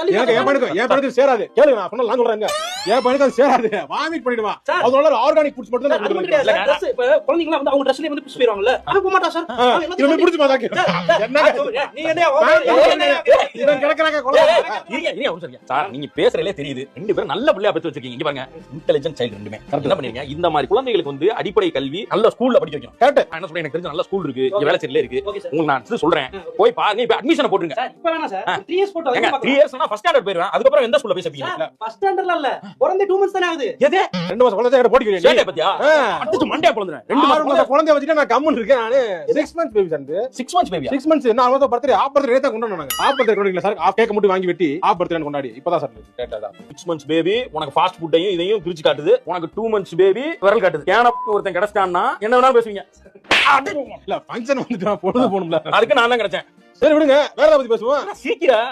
எனக்கு என் பையனுக்கு சேராது. கேளுங்க, நான் சொன்னா நான் சொல்றேங்க. என் பையனுக்கு அது சேராது. வாமிட் பண்ணிடுவான். அதனால ஆர்கானிக் ஃபுட்ஸ் மட்டும் தான் கொடுக்கணும். இப்ப குழந்தைங்களா வந்து அவங்க ட்ரெஸ்லயே வந்து புடிச்சு போயிடுவாங்கல்ல. அவன் போக மாட்டான் சார். இவன் புடிச்சு மாட்டாங்க. நீ என்ன இவன் கிடக்குறாங்க குழந்தை. சார் நீங்க பேசுறதே தெரியுது. ரெண்டு பேரும் நல்ல பிள்ளையா பெத்து வச்சிருக்கீங்க. இங்க பாருங்க, இன்டெலிஜென்ட் சைல்டு ரெண்டுமே. என்ன பண்ணீங்க? இந்த மாதிரி குழந்தைகளுக்கு வந்து அடிப்படை கல்வி நல்ல ஸ்கூல்ல படிக்க வைக்கணும். கரெக்ட். நான் என்ன சொல்றேன், எனக்கு தெரிஞ்ச நல்ல ஸ்கூல் இருக்கு, இங்க வேலைச்சேரியில இருக்கு. உங்களுக்கு நான் சொல்றேன், போய் பாருங்க. இப்ப அட்மிஷன் போட்டுருங்க. சார் இப்ப வேணாம் சார். 3 இயர்ஸ் போட்டு ஏங்க, 3 இயர்ஸ்னா ஃபர்ஸ்ட் ஸ்டாண்டர்ட் போயிடுவேன். அதுக்கப்புறம் எந்த ஸ்கூல்ல போய் சேர்ப்பீங்க? ஃபர்ஸ்ட் ஸ்டாண்டர்ட்ல இல்ல. பிறந்த 2 மந்த்ஸ் தானே ஆகுது. எது 2 மாசம் குழந்தை கிட்ட போடிக்கிறீங்க. சேட்டை பத்தியா? அடிச்சு மண்டையா பொளந்துறேன். 2 மாசம் குழந்தைய வச்சிட்டு நான் கம்முன்னு இருக்கேன். நானு 6 months பேபி சார். 6 months பேபியா? 6 months என்ன ஆவத பர்த்டே ஆஃப் பர்த்டே தான் கொண்டாடுறாங்க. ஆஃப் பர்த்டே கொண்டாடில சார். ஆஃப் கேக் மட்டும் வாங்கி வெட்டி ஆஃப் பர்த்டே கொண்டாடி. இப்பதான் சார் கேட்டதா. 6 months பேபி உனக்கு ஃபாஸ்ட் ஃபுட்டையும் இதையும் பிரிச்சு காட்டுது. உனக்கு 2 months பேபி விரல் காட்டுது. கேனப் ஒருத்தன் கிடைச்சான்னா என்ன வேணாலும் பேசுவீங்க. இல்ல ஃபங்க்ஷன் வந்துட்டு பொழுது போணும்ல. அதுக்கு நான் தான் கிடைச்சேன். சரி விடுங்க, வேற ஏதாவது பத்தி பேசுவோம். சீக்கிரம்